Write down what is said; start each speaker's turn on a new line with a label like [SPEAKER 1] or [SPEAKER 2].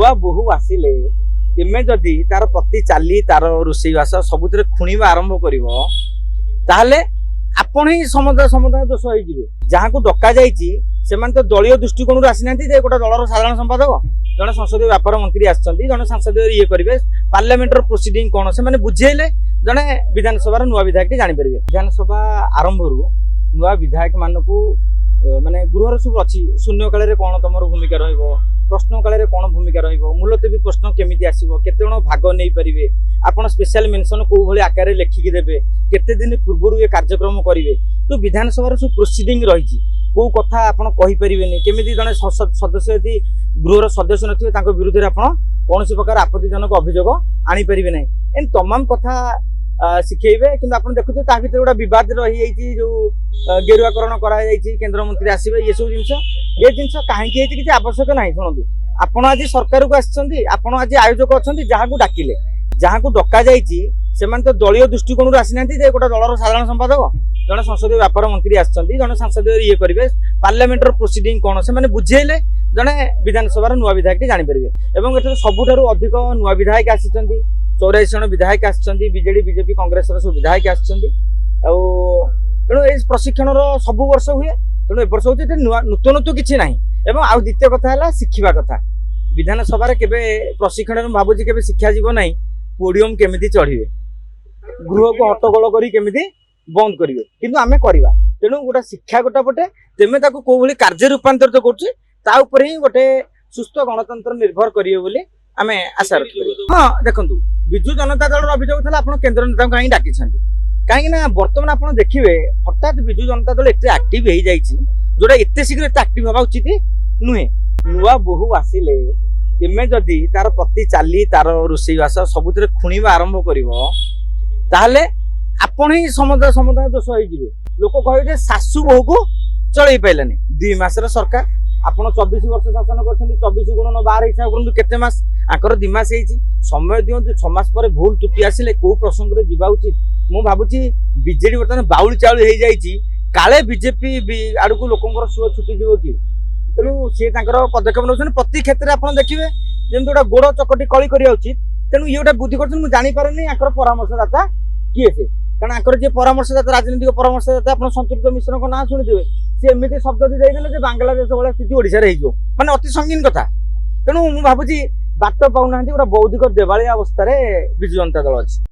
[SPEAKER 1] नुआ बोहू आसिले एमे जदि तार प्रति चाली तार रोषेईवास सबुतिर खुणीबा आरंभ करिवो ताहले आपण ही समुदाय दोष होइजिबे। जहाँ को डका जाइछि सेमान तो दलीय दृष्टिकोण आसी नांती जे गोटा दलर साधारण संपादक जने संसदीय व्यापार मंत्री आछंती जने संसदीय ये करिवे पार्लियामेंटर प्रोसीडिंग कोन से माने बुझेले जने विधानसभा नुआ विधायक जानि परिबे। विधानसभा आरंभ रु नुआ विधायक मानकू माने गृहर सब अच्छी शून्यकाल रे कोन तमर भूमिका रहइबो प्रश्नकाल रे कोन भूमिका रहइबो मूलतबी प्रश्न केमिति आसीबो केते जण भाग नै परिबे आपण स्पेशल मेंशन को भली आकार रे लेखि देबे केते दिन पूर्व ये कार्यक्रम करिवे तो विधानसभा रो प्रोसीडिंग रहिछि को कथा आपण कहि परिबेनी केमिति जने सदस्य यदि गृहर सदस्य नथिबे तांको विरुद्ध रे आपण कोनोसी प्रकार आपत्तिजनक अभियोग आनी परिबे नै एन तमाम कथा शिखेबे किंतु आपण देखुते ता भीतर गोटा विवाद रही जाइछि जो गेरुआकरण करा जाइछि केंद्र मंत्री आसीबे ये सब जिंस काहे कि किछि आवश्यक नाही। सुनंतु आपण आज सरकार को आछंती आपण आज आयोजक अछंती जहाँ को डाकिले जहाँ को डका जाइछि सेमान तो दलीय दृष्टिकोण आसी नांती जे गोटा दलर साधारण संपादक जने संसदीय व्यापार मंत्री आछंती जने संसदीय ये करिवे पार्लियामेंटर प्रोसीडिंग कोन से माने बुझेले जने विधानसभा नुआ विधायक जानि परिबे एवं एठो सबुठारु अधिक नुआ विधायक आछंती 84 जन विधायक आछंती बीजेडी बीजेपी कांग्रेस रो सब विधायक आछंती तेणु ए प्रशिक्षण सब वर्ष हुए तेणु ए वर्ष होते नूतन तो किसी ना एवं आउ द्वितीय कथा है शिखा कथा विधानसभा केबे प्रशिक्षण भावुची केबे शिक्षा जीव ना पोडियम केमिति चढ़िबे गृह को हट्टगोल करी केमिति बंद करिवे किंतु आमे करबा तेणु गोटा शिक्षा गोटा पटे तेमे ताको को भली कार्य रूपांतरित करछि ता ऊपर ही गोटे सुस्थ गणतंत्र निर्भर करिवे बोली आमे आशा रखिबे। हां देखंतु बिजु जनता दल अभियोग था आप केन्द्र नेता कहीं डाकी कहीं बर्तमान आप देखिए हठात बिजु जनता दल एत एक्टिव हो जाइए जोटा एत शीघ्र एत एक्टिव हवा उचित नुहे। नुआ बोहू आसिले एमे जदि तार प्रति चाली तार रोषेईवास सबुतिर खुणीबा आरंभ करिवो ताहले आपण ही समुदाय दोष होइजिबे। लोक कहे सासू बोहू को चलई पाइलानी 2 मासर सरकार आपण 24 वर्ष शासन करछन्ती 24 गुण 12 हिसाब करनु केते मास आकर 2 मास हेछि समय दियंतु 6 मास पर भूल त्रुटि आसिले को प्रसंग रे जिबा उचित मु भाबुची बीजेडी वर्तमान बाउल चाउल हे जाइछि काले बीजेपी आडू को लोकंकर सुख छुटी जीव कि तेणु सी पदक्षेप नौ प्रति क्षेत्र में आप देखिए जमी गोटा गोड़ चकटी कली करा उचित तेणु ये गोटे बुद्धि कर जापारे आकर परामर्शदाता किए से कारण आकर जी परामर्शदाता राजनीतिक परामर्शदाता आप संतृप्त मिश्र को ना शुणुवे सी एमती शब्द देदेले बांग्लादेश भाई स्थिति ओडिशा माने अति संगीन कथा तेणु मुझे भावुची बाट पाऊना गोटे बौद्धिक देवालिया अवस्था बिजु जनता दल अच्छी।